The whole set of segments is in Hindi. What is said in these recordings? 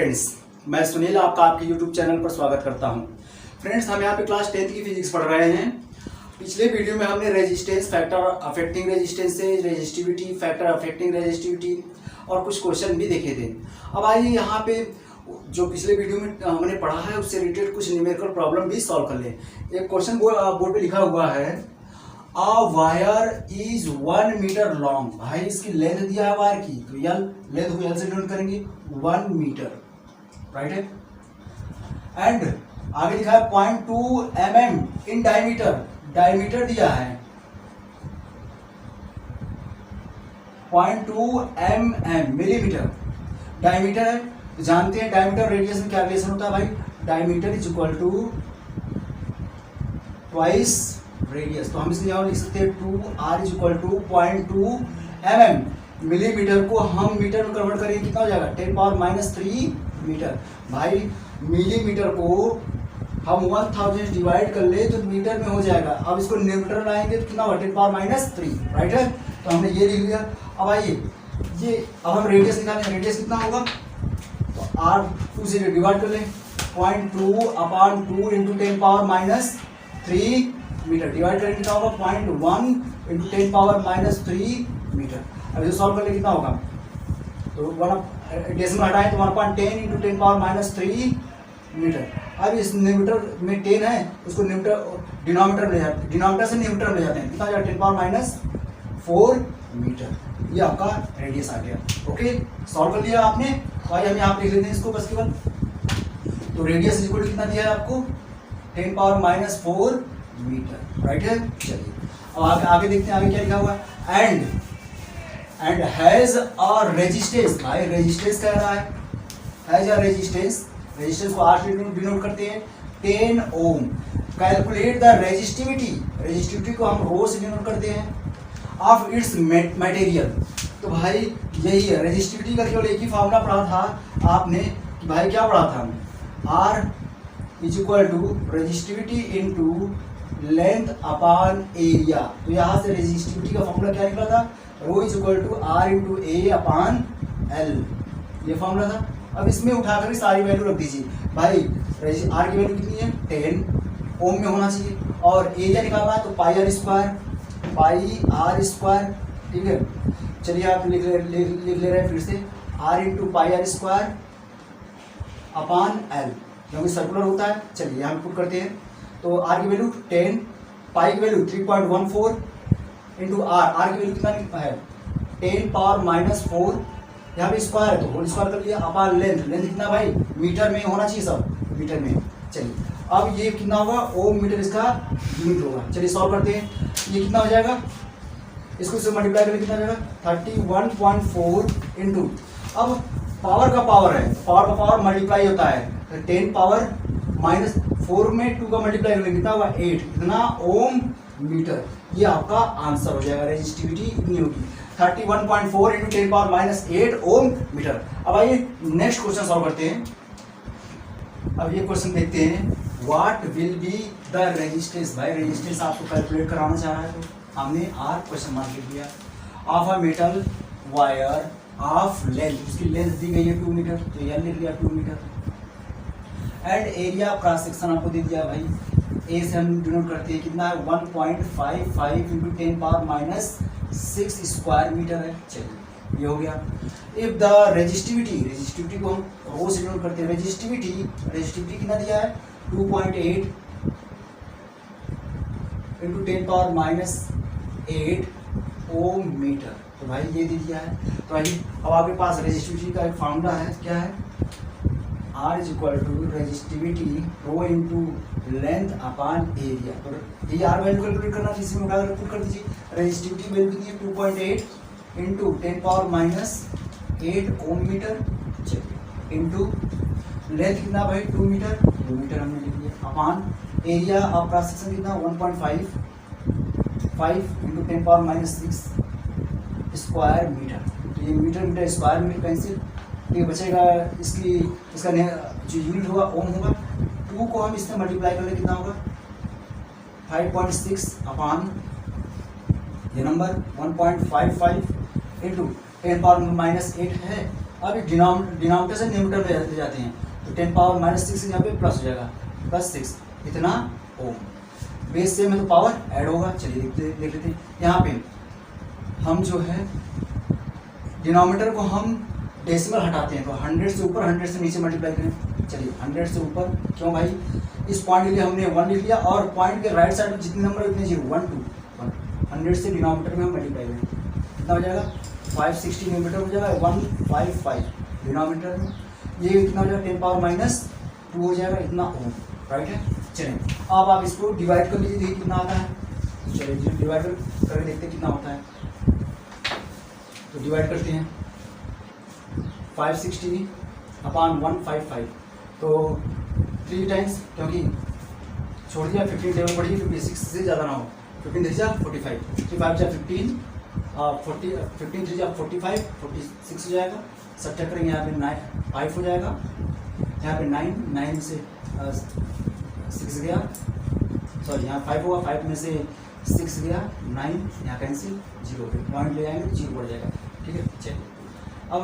फ्रेंड्स, मैं सुनील आपका आपके YouTube चैनल पर स्वागत करता हूं। फ्रेंड्स, हम यहाँ पे क्लास 10th की फिजिक्स पढ़ रहे हैं। पिछले वीडियो में हमने resistance factor affecting resistances, resistivity factor affecting resistivity और कुछ क्वेश्चन भी देखे थे। अब आइए यहाँ पे जो पिछले वीडियो में हमने पढ़ा है उससे रिलेटेड कुछ न्यूमेरिकल प्रॉब्लम भी सॉल्व कर लें। एक क्वेश्चन बोर्ड पे लिखा हुआ है, A wire is 1 meter long। भाई इसकी लेंथ दिया है वायर की, तो यल लेंथ को यल से डिनोट करेंगे 1 मीटर, राइट है। एंड आगे लिखा है 0.2 mm इन डायमीटर, डायमीटर दिया है 0.2 mm मिलीमीटर डायमीटर है। तो जानते हैं डायमीटर रेडियस में क्या रिलेशन होता है भाई, diameter is equal to twice radius. तो हम इसलिए यहाँ लिख सकते हैं 2r is equal to 0.2 mm। Millimetre को हम मीटर में कन्वर्ट करेंगे, कितना हो जाएगा 10⁻³ मीटर। भाई मिलीमीटर को हम 1000 डिवाइड कर ले तो मीटर में हो जाएगा। अब इसको न्यूमीटर लाएंगे तो कितना होगा 10⁻³, राइट है। तो हमने ये लिख लिया। अब आइए ये अब हम रेडियस निकालें, रेडियस कितना होगा, तो r2 से डिवाइड कर लें 0.2/2 इंटू 10⁻³ मीटर, डिवाइड करेंगे कितना होगा 0.1 इंटू 10⁻³ मीटर। अब इसे सॉल्व करने कितना होगा, तो डेसिमल हटाएं तो 1.10 इंटू 10⁻³ मीटर। अब इस न्यूमीटर में 10 है, उसको डिनोमिनेटर ले जाते हैं, डिनोमिनेटर से न्यूमीटर ले जाते हैं, कितना जाएगा 10⁻⁴ मीटर। ये आपका रेडियस आ गया। ओके, सॉल्व कर लिया आपने। तो आइए हम यहाँ पे लिख लेते हैं इसको बस केवल। तो रेडियस इक्वल टू कितना दिया है आपको 10⁻⁴ मीटर, राइट है। चलिए अब आगे देखते हैं, आगे क्या लिखा हुआ है, एंड हैज अ रेजिस्टेंस। भाई रेजिस्टेंस कह रहा है, हैज अ रेजिस्टेंस, रेजिस्टेंस को R से डिनोट करते हैं 10 ओम। कैलकुलेट द रेजिस्टिविटी, रेजिस्टिविटी को हम रो से डिनोट करते हैं, ऑफ इट्स मटेरियल। तो भाई यही है रेजिस्टिविटी का, केवल एक ही फॉर्मूला पढ़ा था आपने कि भाई क्या पढ़ा था, R is equal to resistivity into length upon area. तो यहाँ से रेजिस्टिविटी का फॉर्मूला क्या निकला था, rho is equal to R into A upon L, ये फॉर्मूला था। अब इसमें उठाकर सारी वैल्यू रख दीजिए। भाई R की वैल्यू कितनी है 10 ओम में होना चाहिए, और एरिया निकालना है तो पाई आर स्क्वायर, ठीक है। चलिए आप लिख ले रहे हैं फिर से, R into πr² upon L, क्योंकि सर्कुलर होता है। चलिए हम पुट करते हैं, तो R की वैल्यू 10, पाई की वैल्यू 3.14 इंटू R की वैल्यू कितना है 10⁻⁴, यहाँ पे स्क्वायर है तो होल स्क्वायर कर लिया, अपॉन लेंथ, लेंथ कितना भाई मीटर में होना चाहिए, सब मीटर में। चलिए अब ये कितना होगा ओम मीटर, इसका यूनिट होगा। चलिए सॉल्व करते हैं, ये कितना हो जाएगा, इसको से मल्टीप्लाई करके कितना हो जाएगा 31.4 इंटू, अब पावर का पावर है, पावर का पावर मल्टीप्लाई होता है, 10⁻⁻4 में 2 का मल्टीप्लाई करेंगे कितना होगा 8, इतना ओम मीटर। ये आपका आंसर हो जाएगा, रेजिस्टिविटी इतनी होगी 31.4 इंटू 10⁻⁸ ओम मीटर। अब आइए नेक्स्ट क्वेश्चन सॉल्व करते हैं। अब ये क्वेश्चन देखते हैं, what will be the resistance. भाई रेजिस्टेंस आपको कैलकुलेट कराना चाह रहा है, तो हमने R क्वेश्चन मार्क लिख दिया, of a metal wire of length, उसकी लेंथ दी गई है 2 मीटर, तो यह लिख लिया 2 metre. And area cross section आपको दे दिया, भाई ए से हम डिनोट करते हैं, कितना है 1.55 इंटू 10⁻⁶ स्क्वायर मीटर है। चलिए ये हो गया। इफ द रेजिस्टिविटी, रेजिस्टिविटी को हम रो से डिनोट करते हैं, रेजिस्टिविटी कितना दिया है 2.8 इंटू 10⁻⁸ ओम मीटर, तो भाई ये दे दिया है। तो भाई अब आपके पास रेजिस्टिविटी का एक फॉर्मूला है, क्या है, R is equal to resistivity rho into length upon area. तो ये R वैल्यू कैलकुलेट करना है, इसी में उठाकर पुट कर दीजिए। रेजिस्टिविटी वैल्यू कितनी है 2.8 इंटू 10⁻⁸ ओम मीटर, चलिए इंटू लेंथ कितना भाई 2 मीटर, 2 मीटर हमने लिख दिया, upon area of cross section कितना 1.55 इंटू 10⁻⁶ स्क्वायर मीटर। तो ये metre metre square metre cancel, ये बचेगा, इसका जो यूनिट होगा ओम होगा। 2 को हम इसमें मल्टीप्लाई करें कितना होगा 5.6 अपॉन ये नंबर 1.55 इंटू 10⁻⁸ है अब डिनोमिनेटर से न्यूमरेटर में ले जाते हैं तो 10 पावर -6 यहाँ पे प्लस हो जाएगा, +6 इतना ओम। बेस सेम है तो पावर ऐड होगा। चलिए देख लेते हैं। यहाँ पे हम जो है डिनोमिनेटर को हम डेसिमल हटाते हैं तो 100 से ऊपर 100 से नीचे मल्टीप्लाई करें। चलिए 100 से ऊपर क्यों भाई, इस पॉइंट के लिए हमने 1 लिख लिया और पॉइंट के राइट साइड में जितने नंबर है उतने 0 1 2 1 100 से डिनोमिनेटर में हम मल्टीप्लाई करें, कितना हो जाएगा 560 न्यूमरेटर हो जाएगा, 155 डिनोमिनेटर में, ये कितना हो जाएगा 10 पावर -2 हो जाएगा, इतना ओम, राइट है। चलिए अब आप इसको डिवाइड कर लीजिए, देखिए कितना आता है। चलिए डिवाइड करके देखते हैं कितना होता है। तो डिवाइड करते हैं 560 अपॉन 155 तो 3 टाइम्स, क्योंकि छोड़ दिया 15 टेबल बढ़ी 56 से ज़्यादा ना हो, 15 3 जा 45, 3 5 जा 15, 15 3 जा 45, 46 हो जाएगा। सब्ट्रैक्ट करेंगे यहाँ पे 9 5 हो जाएगा, यहाँ पे 9 से 6 गया, सॉरी यहाँ 5 होगा, 5 में से 6 गया 9, यहाँ कैंसिल 0 पे पॉइंट ले आएंगे तो 0 बढ़ जाएगा, ठीक है। चलिए अब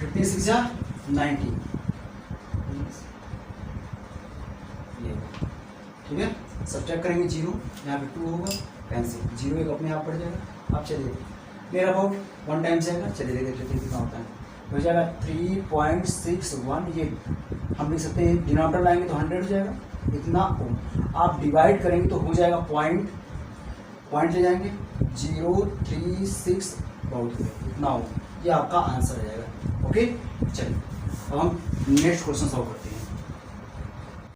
15 6 जा 90, ये ठीक है। सब्ट्रैक्ट करेंगे 0, यहाँ पे 2 होगा कैंसिल, 0 एक अपने आप बढ़ जाएगा। अब चलिए मेरा अबाउट 1 टाइम्स जाएगा, चलिए देख लेते हैं कितना होता है। हो जाएगा 3.61, ये हम लिख सकते हैं डिनोमिनेटर लाएंगे तो 100 हो जाएगा, इतना ओम। आप डिवाइड करेंगे तो हो जाएगा पॉइंट ले जाएंगे 036 बहुत इतना ओम, ये आपका आंसर हो जाएगा। ओके चलिए अब हम नेक्स्ट क्वेश्चन सॉल्व करते हैं।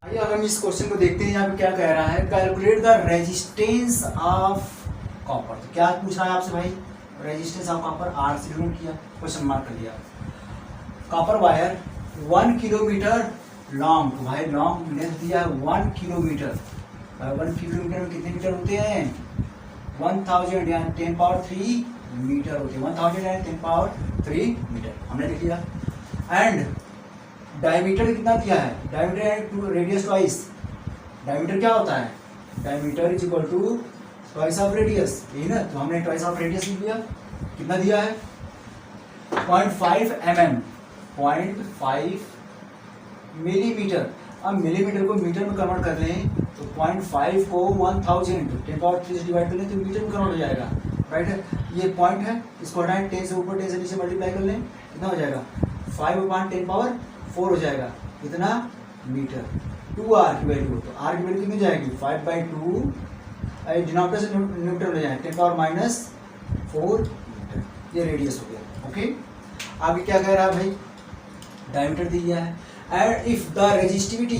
आइए अब हम इस क्वेश्चन को देखते हैं, यहाँ पे क्या कह रहा है, calculate the resistance of copper. तो क्या पूछ रहा है आपसे भाई, रेजिस्टेंस ऑफ कॉपर, आर से डिनोट किया, क्वेश्चन मार्क कर दिया। कॉपर वायर 1 किलोमीटर लॉन्ग, तो भाई लॉन्ग लेंथ दिया है 1 किलोमीटर, 1 किलोमीटर में कितने मीटर होते हैं 1000 यानी 10 पावर 3 मीटर होते हैं, 1000 यानी 10 पावर 3 मीटर हमने लिख लिया। एंड डायमीटर कितना दिया है, डायमीटर यानी रेडियस ट्वाइस, डायमीटर क्या होता है, diameter is equal to twice of radius, यही ना, तो हमने ट्वाइस ऑफ रेडियस लिख लिया। कितना दिया है 0.5 mm, 0.5 मिलीमीटर। अब मिलीमीटर को मीटर में कन्वर्ट कर लें तो 0.5 को 1000 10 पावर 3 से डिवाइड कर लें तो मीटर में कन्वर्ट हो जाएगा, राइट है। ये पॉइंट है, इसको हटाएं, 10 से ऊपर 10 से नीचे मल्टीप्लाई कर लें, कितना हो जाएगा 5/10 पावर 4 हो जाएगा, इतना मीटर। 2r की वैल्यू, तो r की वैल्यू कितनी जाएगी 5/2, डिनोमिनेटर से न्यूमरेटर ले जाएं 10 पावर -4 मीटर, ये रेडियस हो गया। ओके आगे क्या कह रहा है भाई, डायमीटर दिया है। And if the resistivity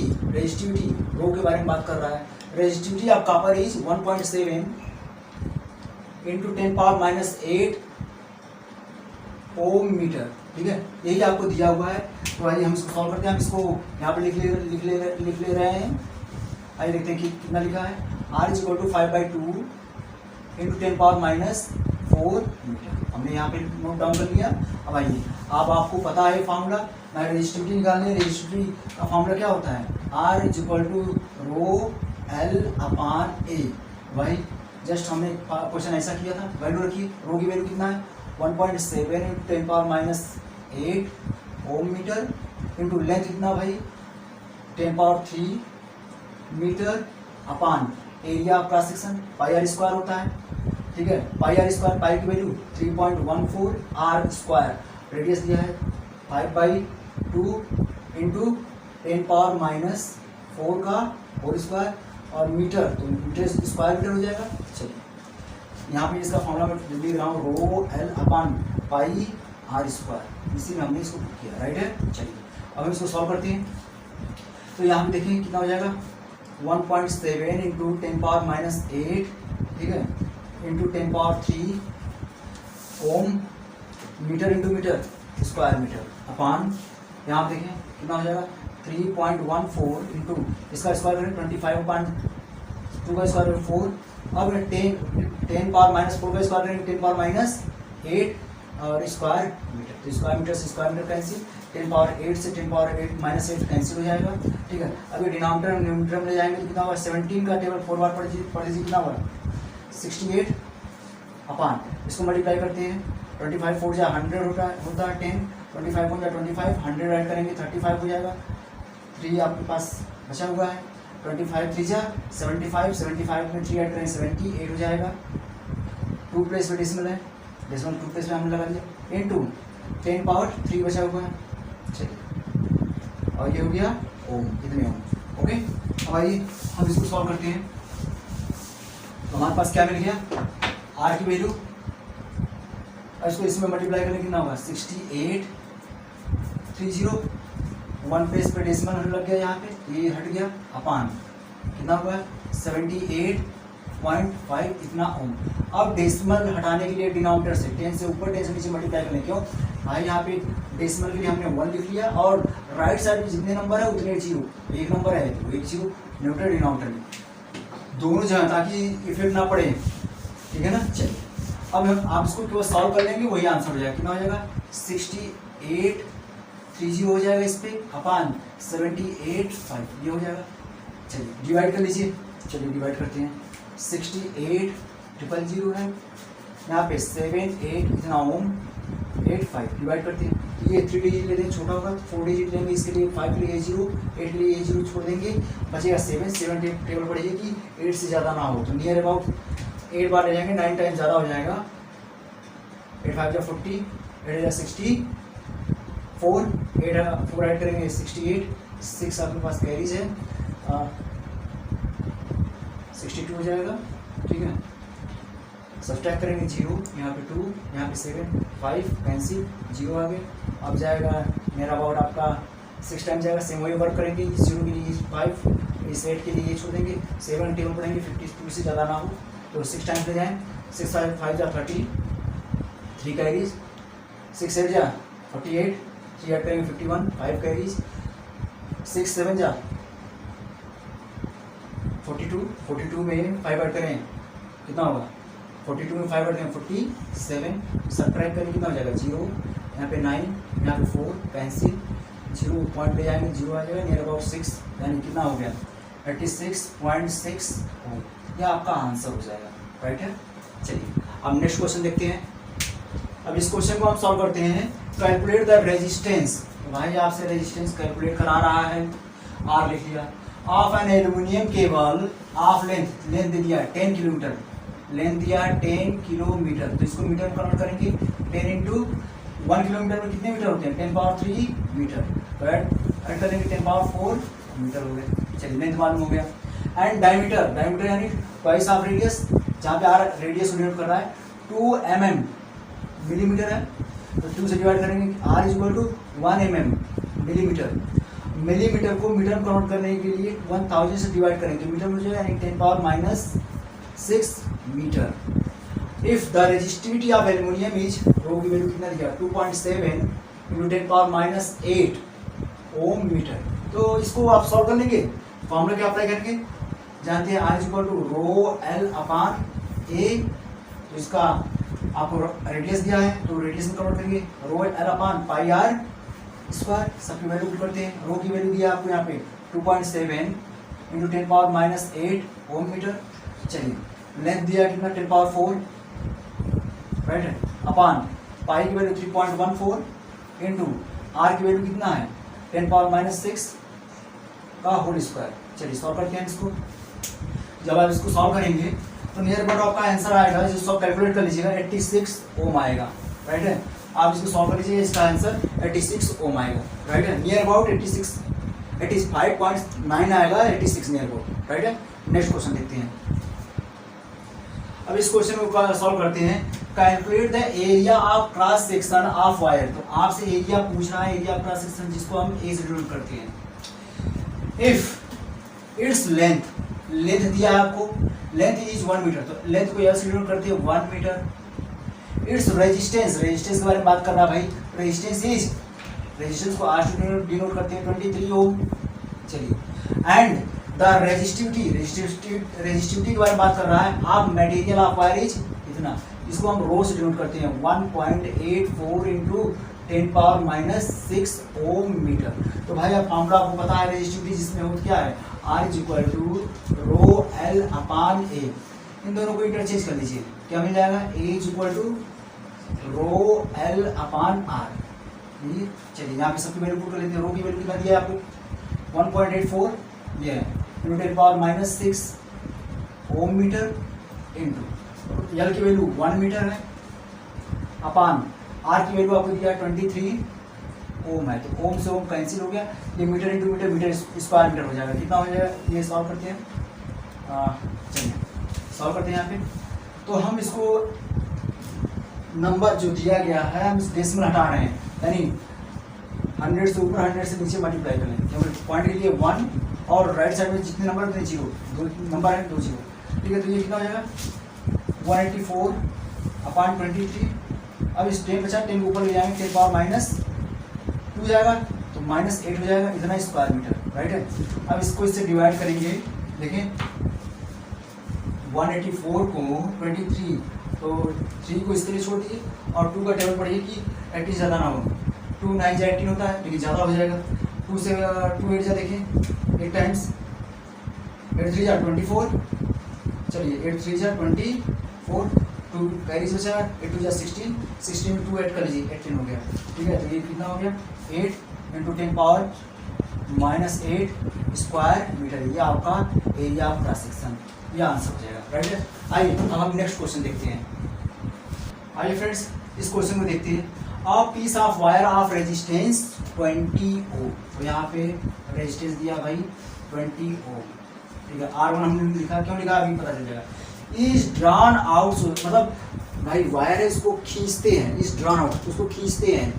rho के बारे में बात कर रहा है, resistivity of copper is 1.7 into 10 power -8 ohm metre, ठीक है, यही आपको दिया हुआ है। तो आइए हम इसको सॉल्व करते हैं, हम इसको यहाँ पे लिख ले रहे हैं। आइए देखते हैं कि कितना लिखा है, r is equal to 5/2 into 10 power -4 metre, हमने यहाँ पे नोट डाउन कर लिया। अब आइए, अब आपको पता है फॉर्मूला, मैं रेजिस्टिविटी निकालने, रेजिस्टिविटी का फॉर्मूला क्या होता है, r is equal to rho L/A। भाई जस्ट हमने क्वेश्चन ऐसा किया था, वैल्यू रखिए, रो की वैल्यू कितना है 1.7 into 10 power -8 ohm metre, into length कितना भाई 10 power 3 metre, upon area of cross section πr² होता है, ठीक है, πr², पाई की वैल्यू 3.14 r², रेडियस दिया है 5/2 इंटू 10 पावर -4 का होल स्क्वायर, और मीटर तो मीटर स्क्वायर मीटर हो जाएगा। चलिए यहाँ पे इसका फॉर्मूला मैं लिख रहा हूँ रो L/πr², इसी में हमने इसको पुट किया, राइट है। चलिए अब हम इसको सॉल्व करते हैं, तो यहाँ पे देखिए कितना हो जाएगा 1.7 इंटू 10 पावर -8, ठीक है, into 10 power 3 ohm metre into metre square metre, upon यहाँ पे देखें कितना हो जाएगा 3.14 इंटू इसका स्क्वायर करें 25/2 का स्क्वायर करें 4, अब 10 पावर -4 का स्क्वायर करें 10 पावर -8 और स्क्वायर मीटर, तो स्क्वायर मीटर से स्क्वायर मीटर कैंसिल, 10 पावर 8 से 10 पावर 8 -8 कैंसिल हो जाएगा, ठीक है। अभी डिनोमिनेटर न्यूमरेटर में ले जाएंगे तो कितना होगा 17 का टेबल 4 बार पढ़ लीजिए, कितना होगा 68 अपान, इसको मल्टीप्लाई करते हैं 25 4 जा 100 होता है 10, 25 1 जा 25, 100 ऐड करेंगे 35 हो जाएगा, 3 आपके पास बचा हुआ है, 25 3 जा 75, 75 में 3 ऐड करेंगे 78 हो जाएगा, 2 प्लेस पे डेसिमल है, डेसिमल 2 प्लेस पे हमने लगा दिया, इनटू 10 पावर 3 बचा हुआ है। चलिए और ये हो गया ओम, इतने ओम। ओके, अब आइए हम इसको सॉल्व करते हैं। तो हमारे पास क्या मिल गया, आर की वैल्यू, और इसको इसमें मल्टीप्लाई करने कितना होगा 6830, 1 प्लेस पे डेसिमल होने लग गया, यहाँ पे ये हट गया, अपान कितना हुआ 78.5 इतना ओम। अब डेसिमल हटाने के लिए डिनोमिनेटर से 10 से ऊपर 10 से नीचे मल्टीप्लाई करने, क्यों भाई यहाँ पे डेसिमल के लिए हमने 1 लिख लिया और राइट साइड में जितने नंबर है उतने जीरो, एक नंबर है तो एक जीरो, न्यूमरेटर डिनोमिनेटर में दोनों जगह, ताकि इफेक्ट ना पड़े, ठीक है ना। चलिए अब हम आप इसको केवल सॉल्व कर लेंगे, वही आंसर हो जाएगा, कितना हो जाएगा 6830 हो जाएगा इस पे, अपान 78.5 ये हो जाएगा। चलिए डिवाइड कर लीजिए, चलिए डिवाइड करते हैं, 68,000 है, यहाँ पे 78 इतना ओम 85 डिवाइड करते हैं, ये 3 डिजिट लेते हैं छोटा होगा, 4 डिजिट लेंगे इसके लिए, 5 के लिए 0, 8 के लिए 0 छोड़ देंगे, बचेगा 7 टेबल पड़ेगी कि 8 से ज़्यादा ना हो, तो नियर अबाउट 8 बार ले जाएंगे, 9 टाइम ज़्यादा हो जाएगा, 8 5 जा 40, 8 जा 64, 4 ऐड करेंगे 68, 6 आपके पास कैरीज है, 62 हो जाएगा, ठीक है। सब्सट्रैक्ट करेंगे 0, यहाँ पे 2, यहाँ पे 7, 5 कैंसिल, 0 आ गए। अब जाएगा मेरा अबाउट आपका 6 टाइम जाएगा, सेम वही वर्क करेंगे, 0 के लिए 5, इस 8 के लिए ये छोड़ देंगे, 7 टेबल पढ़ेंगे, 52 से ज़्यादा ना हो तो 6 टाइम ले जाएँ, 6 5 जा 30, 3 कैरीज, 6 8 जा 48, 3 ऐड करेंगे 51, 5 कैरीज, 6 7 जा 42, 42 में 5 ऐड करें कितना होगा, 42 में 5 ऐड करें 47, सब्ट्रैक्ट करें कितना हो जाएगा 0, यहाँ पे 9, यहाँ पे 4 कैंसिल, 0 पॉइंट ले जाएंगे 0 आ जाएगा, नियर अबाउट 6 यानी कितना हो गया 86.6 यह आपका आंसर हो जाएगा, राइट है। चलिए अब नेक्स्ट क्वेश्चन देखते हैं। अब इस क्वेश्चन को हम सॉल्व करते हैं, कैलकुलेट द रेजिस्टेंस, तो भाई आपसे रेजिस्टेंस कैलकुलेट करा रहा है, आर लिख लिया, of an aluminium cable of length दिया 10 किलोमीटर, लेंथ दिया 10 किलोमीटर, तो इसको मीटर में कन्वर्ट करेंगे, 10 इंटू 1 किलोमीटर में कितने मीटर होते हैं 10 पावर 3 मीटर, तो ऐड करेंगे 10 पावर 4 मीटर हो गए। चलिए लेंथ मालूम हो गया, एंड डायमीटर यानी ट्वाइस ऑफ रेडियस, जहाँ पे आर रेडियस डिनोट कर रहा है 2 mm मिलीमीटर है, तो 2 से डिवाइड करेंगे, R is equal to 1 mm millimetre, millimetre को मीटर में कन्वर्ट करने के लिए 1000 से डिवाइड करेंगे, मीटर में जो है यानी 10 power -6 metre. If the resistivity of aluminium is, rho की वैल्यू कितना दिया 2.7 इंटू 10 पावर -8 ओम मीटर, तो इसको आप सॉल्व कर लेंगे, फॉर्मूला क्या अप्लाई करेंगे, जानते हैं R is equal to rho L upon A, तो इसका आपको रेडियस दिया है तो रेडियस में कन्वर्ट करेंगे, rho L upon pi R square, सबकी वैल्यू पुट करते हैं, रो की वैल्यू दिया आपको यहाँ पे 2.7 इंटू 10 पावर -8 ओम मीटर। चलिए लेंथ दिया कितना 10 पावर 4, राइट है, अपान पाई की वैल्यू 3.14 इंटू आर की वैल्यू कितना है 10 पावर -6 का होल स्क्वायर। चलिए सॉल्व करते हैं इसको, जब आप इसको सॉल्व करेंगे तो नियर अबाउट आपका आंसर आएगा, जिसको कैलकुलेट कर लीजिएगा 86 ओम आएगा, राइट है। आप इसको सॉल्व कर लीजिए, इसका आंसर 86 ओम आएगा, राइट है, नियर अबाउट 85.9 आएगा, 86 नियर अबाउट, राइट है। नेक्स्ट क्वेश्चन देखते हैं। अब इस क्वेश्चन को सॉल्व करते हैं, calculate the area of cross section of wire, तो आपसे एरिया पूछ रहा है, एरिया ऑफ क्रॉस सेक्शन जिसको हम ए से डिनोट करते हैं। इफ इट्स लेंथ दिया है आपको, लेंथ इज 1 मीटर, तो लेंथ को यहाँ से डिनोट करते हैं 1 मीटर। इट्स रेजिस्टेंस के बारे में बात कर रहा है भाई, रेजिस्टेंस को आर से डिनोट करते हैं 23 ओम। चलिए एंड द रेजिस्टिविटी के बारे में बात कर रहा है, आप मटेरियल ऑफ वायर इज इतना, इसको हम रो से डिनोट करते हैं 1.84 इंटू 10 पावर -6 ओम मीटर। तो भाई अब फॉर्मूला आपको पता है रेजिस्टिविटी, जिसमें हो क्या है R is equal to rho L upon A, इन दोनों को इंटरचेंज कर लीजिए, क्या मिल जाएगा A is equal to rho L upon R. चलिए यहाँ पे सबकी वैल्यू पुट कर लेते हैं। रो की वैल्यू कितना दिया है आपको 1.84 ये है, इंटू 10⁻⁻6 ओम मीटर, इंटू एल की वैल्यू 1 मीटर है, अपान आर की वैल्यू आपको दिया 23 ओम है। तो ओम से ओम कैंसिल हो गया, ये metre into metre, metre square metre हो जाएगा। कितना हो जाएगा ये सॉल्व करते हैं, चलिए सॉल्व करते हैं यहाँ पे। तो हम इसको नंबर जो दिया गया है हम इस डेसिमल हटा रहे हैं, यानी 100 से ऊपर 100 से नीचे मल्टीप्लाई कर लेंगे, क्योंकि पॉइंट के लिए 1 और राइट साइड में जितने नंबर उतने 0, 2 नंबर है 2 0। ठीक है, तो ये कितना हो जाएगा 184 अपान 23। अब इस 10 बचा, 10 ऊपर ले जाएंगे, 10⁻2 जाएगा तो -8 हो जाएगा, इतना स्क्वायर मीटर, राइट है। अब इसको इससे डिवाइड करेंगे, देखें 184 को 23, तो 3 को इसके लिए छोड़ दीजिए और 2 का टेबल पढ़िए कि 80 ज़्यादा ना हो। 2 9 जा 18 होता है, लेकिन ज़्यादा हो जाएगा। 2 से 2 8 जा, देखिए 8 टाइम्स 8 3 जा 24, चलिए 8 3 जा 24, 2 कैरी से बचा, 8 2 जा 16, 16 में 2 ऐड कर लीजिए, 18 हो गया। ठीक है, तो ये कितना हो गया 8 × 10⁻⁻8 स्क्वायर मीटर, ये आपका एरिया ऑफ क्रॉस सेक्शन, ये आंसर हो जाएगा, राइट है। आइए अब हम नेक्स्ट क्वेश्चन देखते हैं। आइए फ्रेंड्स इस क्वेश्चन को देखते हैं। A piece of wire of resistance 20 ohm, तो यहाँ पे रेजिस्टेंस दिया भाई 20 ओम, ठीक है। R1 हमने लिखा, क्यों लिखा अभी पता चल जाएगा। इज ड्रॉन आउट, मतलब भाई वायर है इसको खींचते हैं, इज ड्रॉन आउट उसको खींचते हैं,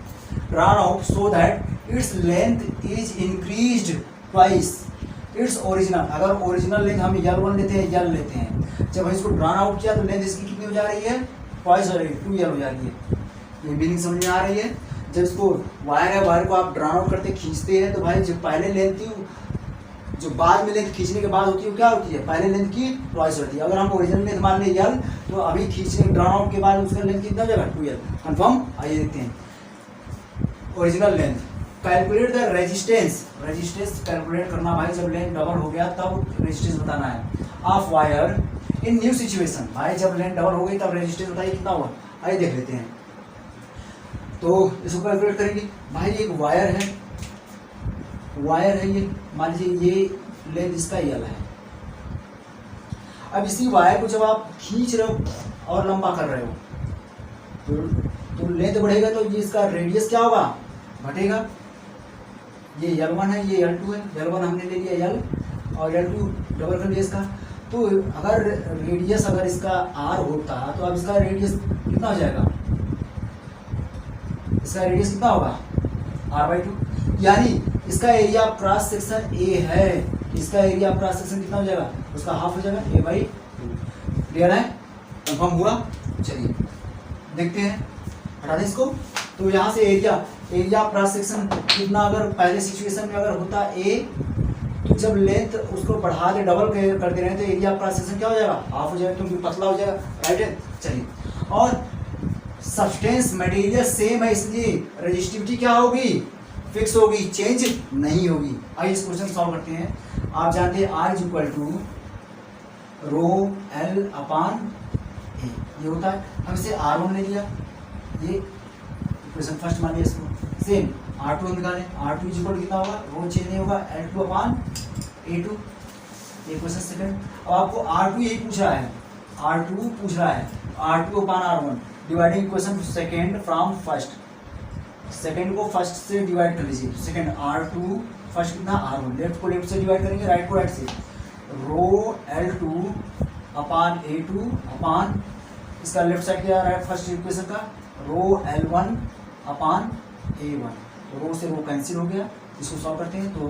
drawn out so that its length is increased twice its original. अगर ओरिजिनल लेंथ हम L1 लेते हैं, L लेते हैं, जब हम इसको ड्रॉन आउट किया तो लेंथ इसकी कितनी हो जा रही है, ट्वाइस हो रही है, 2L हो जा रही है। ये मीनिंग समझ में आ रही है। जब इसको वायर है, वायर को आप ड्रॉन आउट करते खींचते हैं, तो भाई जो पहले लेंथ थी, जो बाद में लेंथ खींचने के बाद होती है, वो क्या होती है, पहले लेंथ की ट्वाइस होती है। अगर हम ओरिजिनल लेंथ मान लें L, तो अभी खींचने ड्रॉन आउट के बाद उसका लेंथ कितना हो जाएगा 2L, कन्फर्म। आइए देखते हैं original length. Calculate the resistance, resistance calculate करना भाई, जब लेंथ डबल हो गया तब रेजिस्टेंस बताना है of wire in new situation. भाई जब लेंथ डबल हो गई तब रेजिस्टेंस बताइए कितना हुआ, आइए देख लेते हैं। तो इसको कैलकुलेट करेंगे भाई, एक वायर है, वायर है ये, मान लीजिए ये लेंथ इसका L है। अब इसी वायर को जब आप खींच रहे हो और लंबा कर रहे हो तो लेंथ बढ़ेगा, तो ये इसका रेडियस क्या होगा, घटेगा। ये L1 है, ये L2 है, L1 हमने ले लिया L और L2 डबल कर लिया इसका। तो अगर रेडियस अगर इसका R होता तो अब इसका रेडियस कितना हो जाएगा, इसका रेडियस कितना होगा R/2, यानी इसका area of cross section A है, इसका एरिया ऑफ क्रॉस सेक्शन कितना हो जाएगा, उसका हाफ हो जाएगा A/2। क्लियर है, कंफर्म हुआ। चलिए देखते हैं, हटा दें इसको। तो यहाँ से एरिया ऑफ क्रॉस सेक्शन कितना, अगर पहले सिचुएशन में अगर होता A, तो जब लेंथ उसको बढ़ा दे, डबल कर दे रहे हैं, तो एरिया ऑफ क्रॉस सेक्शन क्या हो जाएगा, हाफ हो जाएगा, क्योंकि पतला हो जाएगा, राइट है। चलिए, और सब्सटेंस मटेरियल सेम है, इसलिए रेजिस्टिविटी क्या होगी, फिक्स होगी, चेंज नहीं होगी। आइए इस क्वेश्चन सॉल्व करते हैं। आप जानते हैं R is equal to rho L upon A, ये होता है। हम इसे R1 ले लिया, ये इक्वेशन फर्स्ट मान लिया इसको। सेम R2 हम निकालें, R2 इज इक्वल कितना होगा, रो चेंज नहीं होगा, L2 अपान A2, ये क्वेश्चन सेकंड। अब आपको R2 यही पूछ रहा है, R2 पूछ रहा है, R2 upon R1, dividing equation second from first, second को फर्स्ट से डिवाइड कर लीजिए। सेकेंड R2, फर्स्ट कितना R1, लेफ्ट को लेफ्ट से डिवाइड करेंगे, राइट को राइट से। रो L2 अपान A2 अपान इसका लेफ्ट साइड क्या आ रहा है फर्स्ट इक्वेशन का, रो L1 अपान A1, तो रो से रो कैंसिल हो गया। इसको सॉल्व करते हैं, तो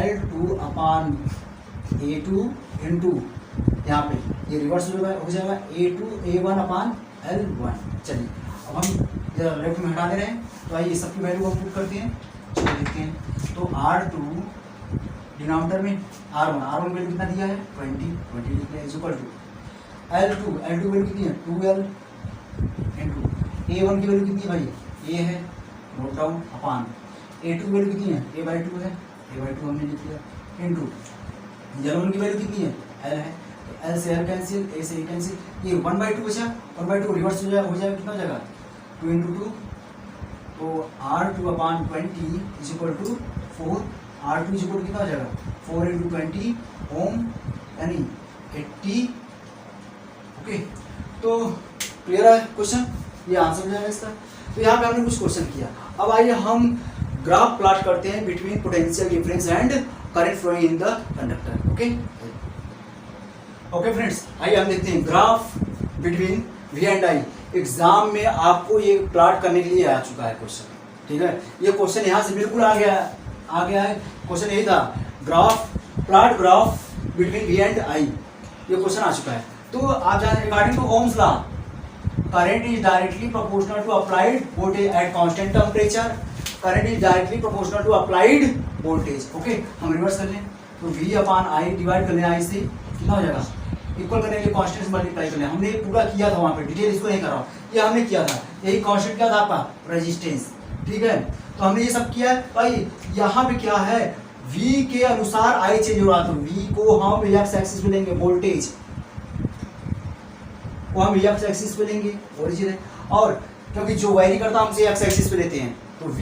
L2 अपान A2 इंटू यहाँ पे ये रिवर्स हो जाएगा A2 A1 अपान L1। चलिए अब हम लेफ्ट में हटा दे रहे हैं, तो आइए सबकी वैल्यू हम पुट करते हैं, चलिए देखते हैं। तो R2 डिनोमिनेटर में R1 वैल्यू कितना दिया है 20 लिख लिया, is equal to L2 value कितनी है 2L इंटू A1 की वैल्यू कितनी है भाई, A है, नोट डाउन, अपान A2 की वैल्यू कितनी है A/2 है, A/2 हमने लिख लिया, इंटू L1 की वैल्यू कितनी है L है, तो L से L कैंसिल, A से A कैंसिल, ये 1/2 बचा, 1/2 रिवर्स हो जाएगा कितना हो जाएगा 2 इंटू 2, तो R2/20 is equal to 4, R2 is equal to कितना हो जाएगा 4 इंटू 20 ओम यानी 80। ओके, तो क्लियर है क्वेश्चन, ये आंसर हो जाएगा इसका। तो यहाँ पे हमने कुछ क्वेश्चन किया। अब आइए हम ग्राफ प्लॉट करते हैं between potential difference and current flowing in the conductor. Okay okay friends, आइए हम देखते हैं graph between V and I। Exam में आपको ये प्लॉट करने के लिए आ चुका है क्वेश्चन, ठीक है। ये क्वेश्चन यहाँ से बिल्कुल आ गया है। क्वेश्चन यही था, plot graph between V and I, ये क्वेश्चन आ चुका है। तो आप जाने according to Ohm's law, current is directly proportional to applied voltage at constant temperature, current is directly proportional to applied voltage। Okay, हम रिवर्स कर लें तो V/I डिवाइड कर लें I से, कितना हो जाएगा इक्वल करने के लिए कांस्टेंट से मल्टीप्लाई कर लें। हमने पूरा किया था वहाँ पे, डिटेल इसको नहीं कर रहा हूँ, ये हमने किया था। यही कांस्टेंट क्या था आपका रेजिस्टेंस, ठीक है। तो हमने ये सब किया है भाई। यहाँ पे क्या है, V के अनुसार I चेंज हो रहा था। V को हम एक्स एक्सिस पे लेंगे, वोल्टेज वो हम एक्स एक्सिस पे लेंगे, ओरिजिन है। और क्योंकि जो वायरी करता है हमसे एक्स एक्सिस पे लेते हैं, तो V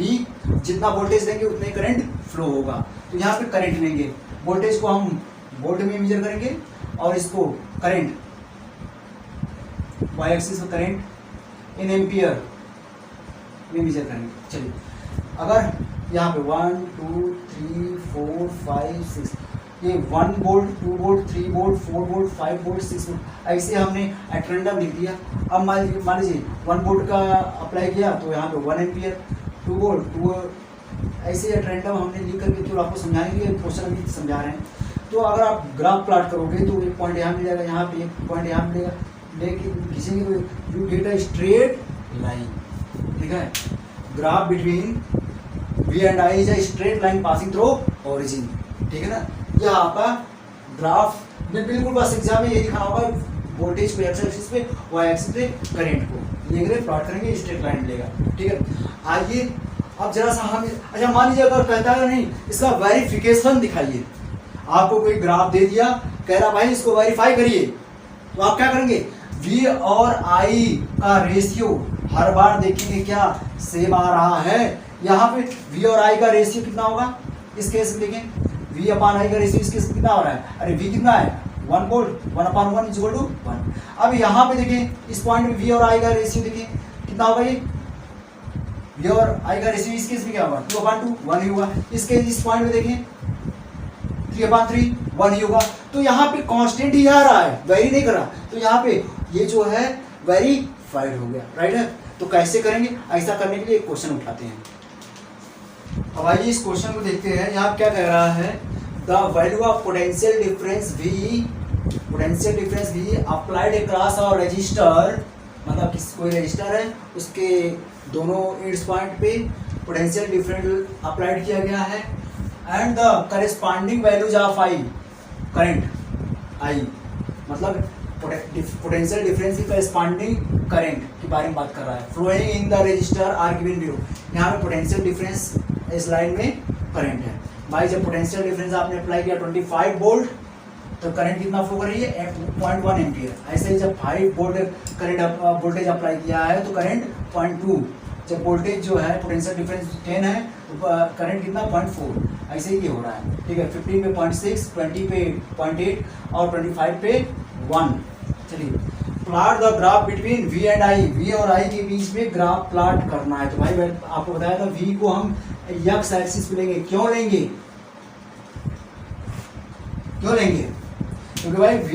जितना वोल्टेज देंगे उतना ही करंट फ्लो होगा। तो यहाँ पे करंट लेंगे, वोल्टेज को हम वोल्ट में मेजर करेंगे और इसको करंट वाई एक्सिस पे करंट इन एम्पियर में मेजर करेंगे। चलिए, अगर यहाँ पे 1 2 3 4 5 6 ये 1 volt 2 volt 3 volt 4 volt 5 volt 6 volt ऐसे हमने एट रैंडम लिख दिया। अब मान लीजिए 1 वोल्ट का अप्लाई किया तो यहाँ पे 1 एम्पियर, 2 वोल्ट 2, ऐसे एट रैंडम हमने लिख करके जो आपको समझाने के लिए क्वेश्चन अभी समझा रहे हैं। तो अगर आप ग्राफ प्लॉट करोगे तो एक पॉइंट यहाँ मिलेगा, यहाँ पे एक पॉइंट यहाँ मिलेगा, लेकिन खींचेंगे तो you get a straight line, ठीक है। Graph between V and I is a straight line passing through origin, ठीक है ना। यह आपका ग्राफ में बिल्कुल बस एग्जाम में ये दिखाना होगा, वोल्टेज को एक्स एक्सिस पे, वाई एक्सिस पे करंट को लेकर प्लॉट करेंगे, स्ट्रेट लाइन मिलेगा, ठीक है। आइए अब जरा सा हम, अच्छा मान लीजिए अगर कहता है नहीं इसका वेरिफिकेशन दिखाइए, आपको कोई ग्राफ दे दिया, कह रहा भाई इसको वेरीफाई करिए, तो आप क्या करेंगे, V और I का रेशियो हर बार देखेंगे क्या सेम आ रहा है। यहाँ पे V और I का रेशियो कितना होगा, इस केस में देखें V/I का रेशियो इस केस में कितना हो रहा है, अरे V कितना है 1 वोल्ट, 1/1 इज इक्वल टू 1। अब यहाँ पे देखें इस पॉइंट में V और I का रेशियो देखें कितना होगा, ये V और I का रेशियो इस केस में क्या होगा 2/2 1 ही होगा। इस पॉइंट में देखें 3/3 1 ही होगा। तो यहाँ पे कांस्टेंट ही आ रहा है, वेरी नहीं कर रहा, तो यहाँ पे ये जो है वेरीफाइड हो गया, राइट है। तो कैसे करेंगे, ऐसा करने के लिए एक क्वेश्चन उठाते हैं। अब आइए इस क्वेश्चन को देखते हैं। यहाँ क्या कह रहा है, the value of potential difference V applied across और रजिस्टर, मतलब कोई रजिस्टर है उसके दोनों एंड्स पॉइंट पे पोटेंशियल डिफरेंस अप्लाइड किया गया है, and the corresponding values of I current I, मतलब पोटेंशियल डिफरेंस की करेस्पॉन्डिंग करंट के बारे में बात कर रहा है। Flowing in the resistor are given below, यहाँ पे पोटेंशियल डिफरेंस इस लाइन में करंट है। भाई जब पोटेंशियल डिफरेंस आपने अप्लाई किया 25 वोल्ट, तो करंट कितना फ्लो कर रही है 0.1 एम्पियर। ऐसे ही जब 5 वोल्ट करंट वोल्टेज अप्लाई किया है तो करंट 0.2, जब वोल्टेज जो है पोटेंशियल डिफरेंस 10 है तो करंट कितना 0.4, ऐसे ही ये हो रहा है, ठीक है। 15 पे 0.6, 20 पे 0.8 और 25 पे 1। चलिए, plot the graph between V and I, V और I के बीच में ग्राफ प्लॉट करना है। तो भाई आपको बताया था V को हम एक्स एक्सिस पे लेंगे, क्यों लेंगे क्योंकि भाई V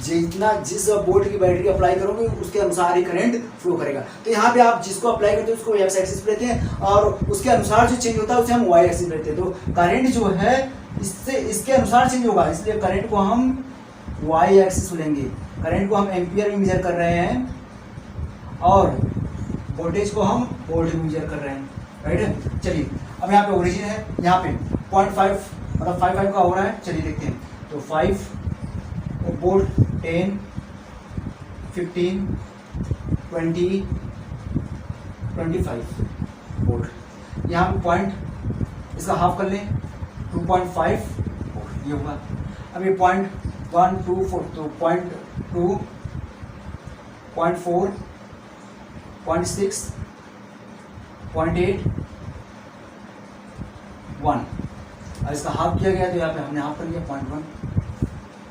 जितना जिस वोल्ट की बैटरी अप्लाई करोगे उसके अनुसार ही करंट फ्लो करेगा। तो यहाँ पे आप जिसको अप्लाई करते हैं उसको एक्स एक्सिस पे लेते हैं और उसके अनुसार जो चेंज होता है उसे हम वाई एक्सिस पे लेते हैं। तो करंट जो है इसके अनुसार चेंज होगा, इसलिए करंट को हम वाई एक्सिस लेंगे। करंट को हम एम्पियर में मेजर कर रहे हैं और वोल्टेज को हम वोल्ट में मेजर कर रहे हैं, राइट है। चलिए, अब यहाँ पे ओरिजिन है, यहाँ पे 0.5 मतलब 5 का हो रहा है। चलिए देखते हैं, तो 5 वोल्ट 10 15 20 25 वोल्ट। यहाँ पे पॉइंट इसका हाफ कर लें 2.5 ये होगा। अब ये 0.1 2 4 तो 0.2 0.4 0.6, 0.8, 1। और इसका हाफ किया गया तो यहाँ पे हमने हाफ कर लिया 0.1।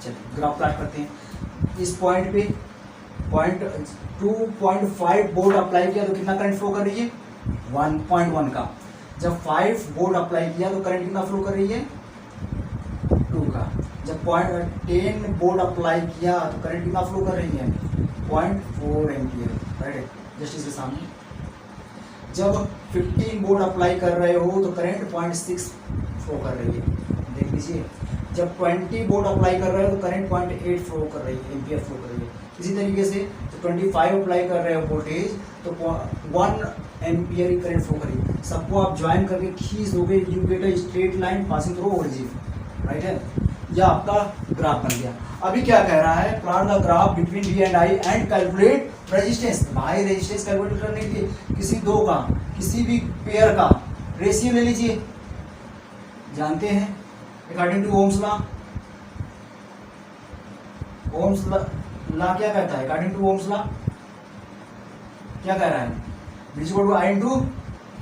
चलिए ग्राफ प्लॉट करते हैं। इस पॉइंट पे 2.5 वोल्ट अप्लाई किया तो कितना करंट फ्लो कर रही है? 1.1 का। जब 5 वोल्ट अप्लाई किया तो करंट कितना फ्लो कर रही है? 2 का। जब 10 वोल्ट अप्लाई किया तो करंट कितना फ्लो कर रही है? 0.4 एम्पियर, राइट, जस्ट इसके सामने। जब 15 वोल्ट अप्लाई कर रहे हो तो करंट 0.6 फ्लो कर रही है, देख लीजिए। जब 20 वोल्ट अप्लाई कर रहे हो तो करंट 0.8 फ्लो कर रही है, एम्पियर फ्लो कर रही है। इसी तरीके से तो 25 अप्लाई कर रहे हो वोल्टेज तो 1 एम्पियर ही करंट फ्लो करेगी। सबको आप ज्वाइन करके खींच दोगे, you get a straight line passing through origin, right है। यह आपका ग्राफ बन गया। अभी क्या कह रहा है? Plot the graph between V and I and calculate resistance. भाई रेजिस्टेंस कैलकुलेट करने के लिए किसी दो का, किसी भी पेयर का रेशियो ले लीजिए। जानते हैं according to Ohm's law, Ohm's law क्या कहता है? अकॉर्डिंग टू ओम्स लॉ क्या कह रहा है? V equal to I into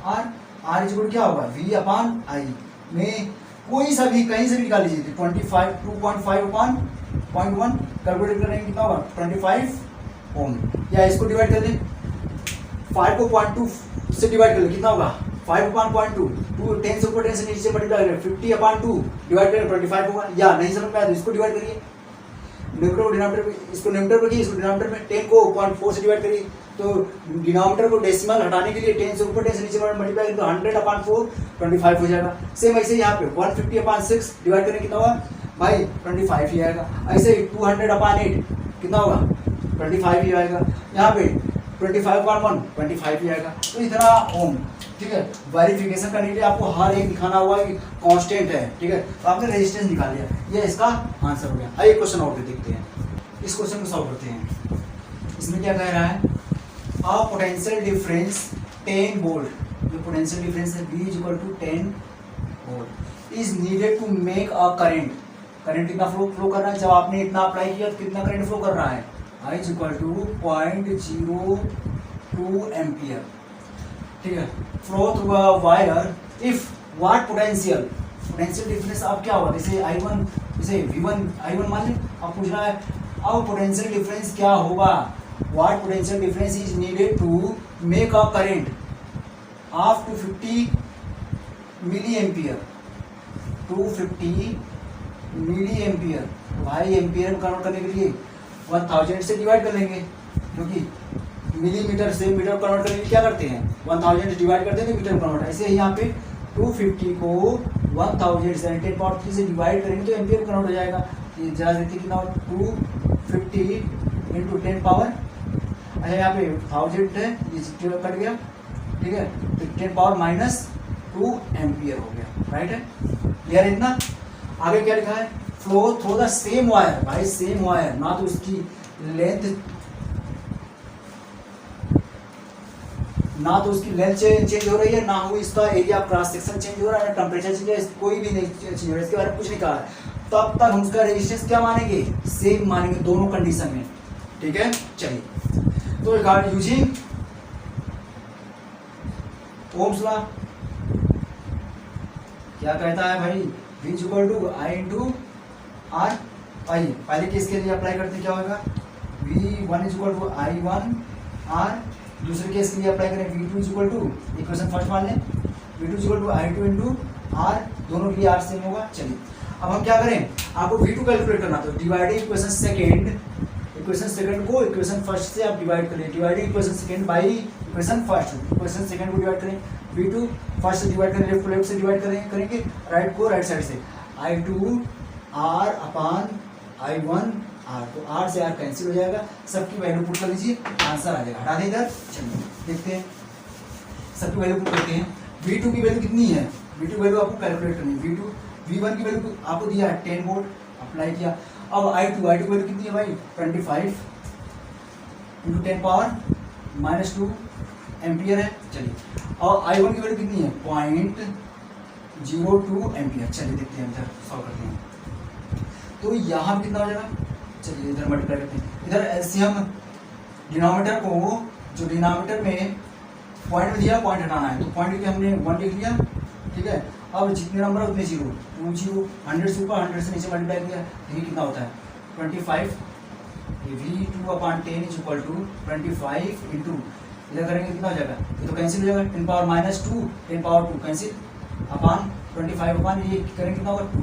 R. R equal क्या होगा? V अपॉन आई में कोई सा भी कहीं से भी निकाल लीजिए। 2.5 अपॉन 0.1 कैलकुलेट करने में कितना होगा? 25 ओम। या इसको डिवाइड कर दें, 5 को 0.2 से डिवाइड कर ले, कितना होगा? 5 अपॉन 0.2, 10 से ऊपर 10 से नीचे मल्टीप्लाई करें, 50 अपॉन 2 डिवाइड करें 25 होगा। या नहीं समझ में आया तो इसको डिवाइड करिए, न्यूमरेटर को डिनोमिनेटर में, इसको न्यूमरेटर में रखिए, इसको डिनोमिनेटर में। 10 को 0.4 से डिवाइड करिए तो डिनोमिनेटर को डेसिमल हटाने के लिए 10 से ऊपर 10 से नीचे मल्टीप्लाई करें तो 100 अपॉन 4 25 हो जाएगा। सेम ऐसे यहाँ पे 150 अपॉन 6 डिवाइड करें कितना होगा भाई? 25 ही आएगा। ऐसे 200 अपॉन 8 कितना होगा? 25 ही आएगा। यहाँ पे 25 अपॉन 1 25 ही आएगा। तो इतना ओम, ठीक है। वेरिफिकेशन करने के लिए आपको हर एक दिखाना होगा कि कांस्टेंट है, ठीक है। तो आपने रेजिस्टेंस निकाल लिया, ये इसका आंसर हो गया। आइए क्वेश्चन और भी देखते हैं, इस क्वेश्चन को सॉल्व करते हैं। इसमें क्या कह रहा है? अ पोटेंशियल डिफरेंस 10 वोल्ट, जो पोटेंशियल डिफरेंस है V equal to 10 volt is needed to make a current. Current कितना फ्लो कर रहा है? जब आपने इतना अप्लाई किया तो कितना करंट फ्लो कर रहा है? I is equal to 0.02 ampere, ठीक है, flow through a wire if what potential. Potential difference अब क्या होगा? जैसे I1, जैसे V1 I1 मान लें। अब पूछ रहा है अब पोटेंशियल डिफरेंस क्या होगा? What potential difference is needed to make a current of 250 milli ampere, 250 milli ampere. भाई एम्पियर में कन्वर्ट करने के लिए 1000 से डिवाइड कर लेंगे, क्योंकि मिलीमीटर से मीटर कन्वर्ट करने के लिए क्या करते हैं? 1000 से डिवाइड करते हैं तो मीटर कन्वर्ट। ऐसे ही यहाँ पे 250 को 1000 से 10 पावर 3 से डिवाइड करेंगे तो एम्पियर कन्वर्ट हो जाएगा। ये जरा देखिए कितना होगा? 250 इंटू 10 पावर, अच्छा यहाँ पे 1000 है, ये कट गया, ठीक है, तो 10 पावर -2 एम्पियर हो गया, राइट है। क्लियर है इतना? आगे क्या लिखा है? Flow through the same wire. भाई सेम वायर, ना तो उसकी लेंथ, ना तो उसकी लेंथ चेंज हो रही है, ना हो इसका एरिया क्रॉस सेक्शन चेंज हो रहा है, ना टेम्परेचर चेंज हो रहा है, कोई भी नहीं चेंज हो रहा है, इसके बारे में कुछ नहीं कहा है। तब तक हम उसका रेजिस्टेंस क्या मानेंगे? सेम मानेंगे दोनों कंडीशन में, ठीक है। चलिए तो रिगार्ड यूजिंग ओम्स लॉ क्या कहता है भाई? V equal to I into R. आइए पहले केस के लिए अप्लाई करते हैं, क्या होगा? V1 equal to I1 R। दूसरे केस के लिए अप्लाई करें V2 equal to, equation first मान लें, V2 equal to I2 into R, दोनों के लिए R सेम होगा। चलिए अब हम क्या करें? आपको V2 कैलकुलेट करना, तो डिवाइडिंग इक्वेशन सेकंड को इक्वेशन फर्स्ट से आप डिवाइड करें। Dividing equation second by equation first, equation second को डिवाइड करें, V2 फर्स्ट से डिवाइड करें, लेफ्ट को लेफ्ट से डिवाइड करेंगे, राइट को राइट साइड से, I2 R upon I1 R, तो R से R कैंसिल हो जाएगा। सबकी वैल्यू पुट कर लीजिए, आंसर आ जाएगा। हटा दें इधर। चलिए देखते हैं, सबकी वैल्यू पुट करते हैं। V2 की वैल्यू कितनी है? V2 वैल्यू आपको कैलकुलेट करनी है। V1 की वैल्यू आपको दिया है 10 वोल्ट, अप्लाई किया। अब I2 की वैल्यू कितनी है भाई? 25 इंटू 10 पावर -2 एम्पियर है। चलिए और I1 की वैल्यू कितनी है? 0.02 एम्पियर। चलिए देखते हैं, इधर सॉल्व करते हैं। तो यहाँ कितना हो जाएगा? चलिए इधर मल्टीप्लाई करते हैं। इधर एलसीएम डिनोमिनेटर को जो डिनोमिनेटर में पॉइंट दिया, पॉइंट हटाना है, तो पॉइंट के हमने 1 लिख लिया, ठीक है। अब जितने नंबर उतने जीरो, 2 जीरो, 100 से ऊपर 100 से नीचे मल्टीप्लाई किया, ये कितना होता है 25। V2/10 is equal to 25 into, इधर करेंगे कितना हो जाएगा, ये तो कैंसिल हो जाएगा, 10 पावर -2, 10 पावर 2 कैंसिल, अपान 25 अपान ये करेंगे कितना होगा 2।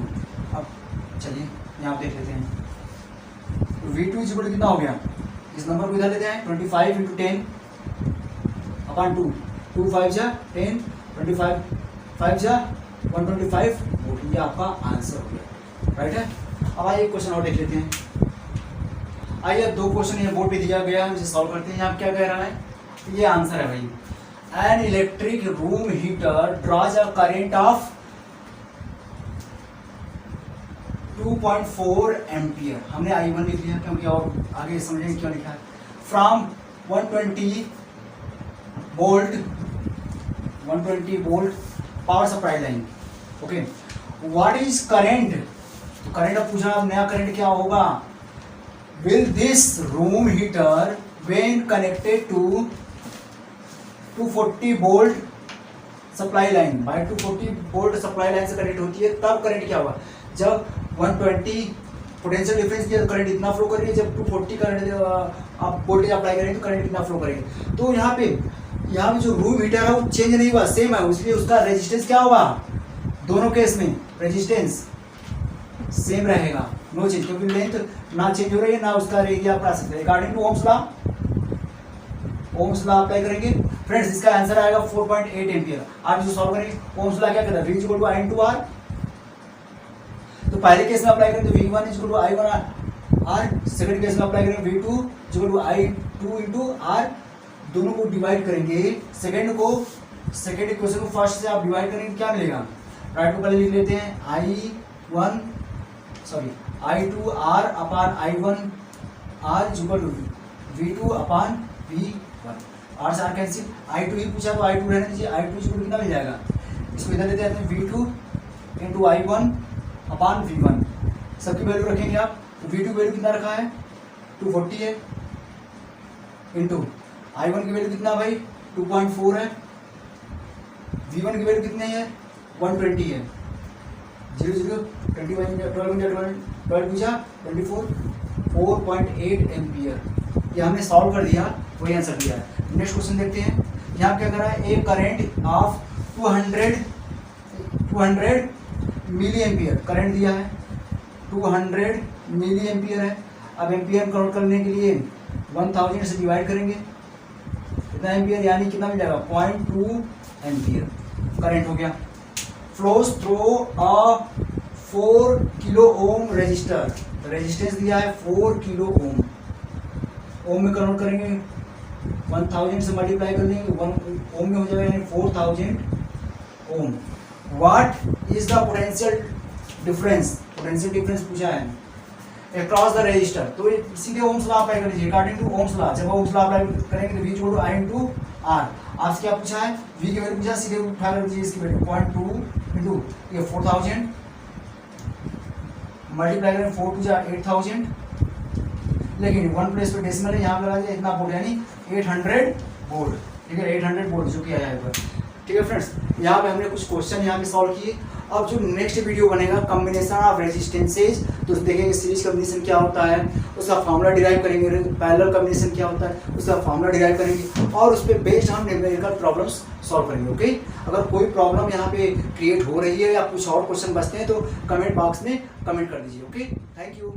अब चलिए यहाँ देख लेते हैं, तो V2 इज इक्वल टू कितना हो गया, इस नंबर को इधर लेते हैं, 25 इंटू 10 अपान 2, 2 5 जा 10, 25 5 जा 125 वोल्ट, ये आपका आंसर हो गया, राइट है। अब आइए क्वेश्चन और देख लेते हैं। आइए 2 क्वेश्चन ये बोर्ड पे दिया गया है, इसे सॉल्व करते हैं। यहाँ क्या कह रहा है, ये आंसर है भाई, an electric room heater draws a current of 2.4 ampere. हमने I1 लिख लिया क्योंकि और आगे समझेंगे क्यों लिखा है। From 120 volt power supply line, okay. What is current, तो करंट अब पूछा, नया करंट क्या होगा, will this room heater when connected to 240 volt supply line, by 240 volt supply line से कनेक्ट होती है, तब करंट क्या होगा, जब 120 पोटेंशियल डिफरेंस किया तो करंट इतना फ्लो करेगी, जब 240 करंट आप वोल्टेज अप्लाई करेंगे तो करंट इतना फ्लो करेगी। तो यहाँ पे जो रूम हीटर है वो चेंज नहीं हुआ, सेम है, इसलिए उसका रेजिस्टेंस क्या होगा, दोनों केस में रेजिस्टेंस सेम रहेगा, नो चेंज, क्योंकि लेंथ ना चेंज हो रही है ना उसका एरिया आप सकते हैं। According to Ohm's law apply करेंगे फ्रेंड्स, इसका आंसर आएगा 4.8 एम्पियर। आप जो सॉल्व करेंगे, ओम्स लॉ क्या कहता है, V equal to I into R, तो पहले केस में अप्लाई करेंगे तो V1 equal to I1R, second case में अप्लाई करेंगे V2 equal to I2 into R, दोनों को डिवाइड करेंगे, सेकंड इक्वेशन को फर्स्ट से आप डिवाइड करेंगे, क्या मिलेगा, राइट को पहले लिख लेते हैं, I2R upon I1R equal to V2 upon V1, R से R कैंसिल, I2 ही पूछा तो I2 रहने दीजिए, I2 इक्वल कितना मिल जाएगा, इसको इधर लेते हैं V2 इंटू I1 अपान V1, सबकी वैल्यू रखेंगे आप, तो V2 वैल्यू कितना रखा है 240 है, इंटू I1 की वैल्यू कितना भाई 2.4 है, V1 की वैल्यू कितनी है 120 है, 0 0 21 12 पूछा 24 4.8 एम्पियर, ये हमने सॉल्व कर दिया, वही आंसर दिया है। नेक्स्ट क्वेश्चन देखते हैं, यहाँ क्या कर रहा है, एक current of 200 milli ampere current दिया है, 200 मिली एम्पियर है। अब एम्पियर काउंट करने के लिए 1000 से डिवाइड करेंगे, कितना एम्पियर, यानी कितना मिल जाएगा 0.2 एम्पियर करंट हो गया। Flows through a 4 kilo ohm resistor, resistance दिया है 4 किलो ओम, ओम में कन्वर्ट करेंगे 1000 से मल्टीप्लाई कर देंगे, 1 ओम में हो जाएगा यानी 4000 ohm. What is the potential difference, potential difference पूछा है अक्रॉस द रेजिस्टर, तो सीधे ओम्स लॉ अप्लाई कर लीजिए, अकॉर्डिंग टू ओम्स लॉ, जब ओम्स लॉ अप्लाई करेंगे तो V equal to I into R, आपसे क्या पूछा है, V की वैल्यू पूछा, सीधे उठा कर दीजिए इसकी वैल्यू 0.2 इंटू ये 4000 मल्टीप्लाई करें 4 टू जा 8000, लेकिन 1 प्लेस पे डेसिमल है, यहाँ पे लगा दिया इतना वोल्ट यानी 800 वोल्ट, ठीक है 800 वोल्ट जो कि आया है, ठीक है फ्रेंड्स। यहाँ पे हमने कुछ क्वेश्चन यहाँ पे सॉल्व किए। अब जो नेक्स्ट वीडियो बनेगा कॉम्बिनेशन ऑफ रेजिस्टेंसेज, तो देखेंगे सीरीज कॉम्बिनेशन क्या होता है, उसका फॉर्मूला डिराइव करेंगे, पैरेलल कॉम्बिनेशन क्या होता है उसका फॉर्मूला डिराइव करेंगे, और उस पर बेस्ड हम न्यूमेरिकल प्रॉब्लम्स सॉल्व करेंगे, ओके। अगर कोई प्रॉब्लम यहाँ पे क्रिएट हो रही है या कुछ और क्वेश्चन बचते हैं तो कमेंट बॉक्स में कमेंट कर दीजिए, ओके। Thank you.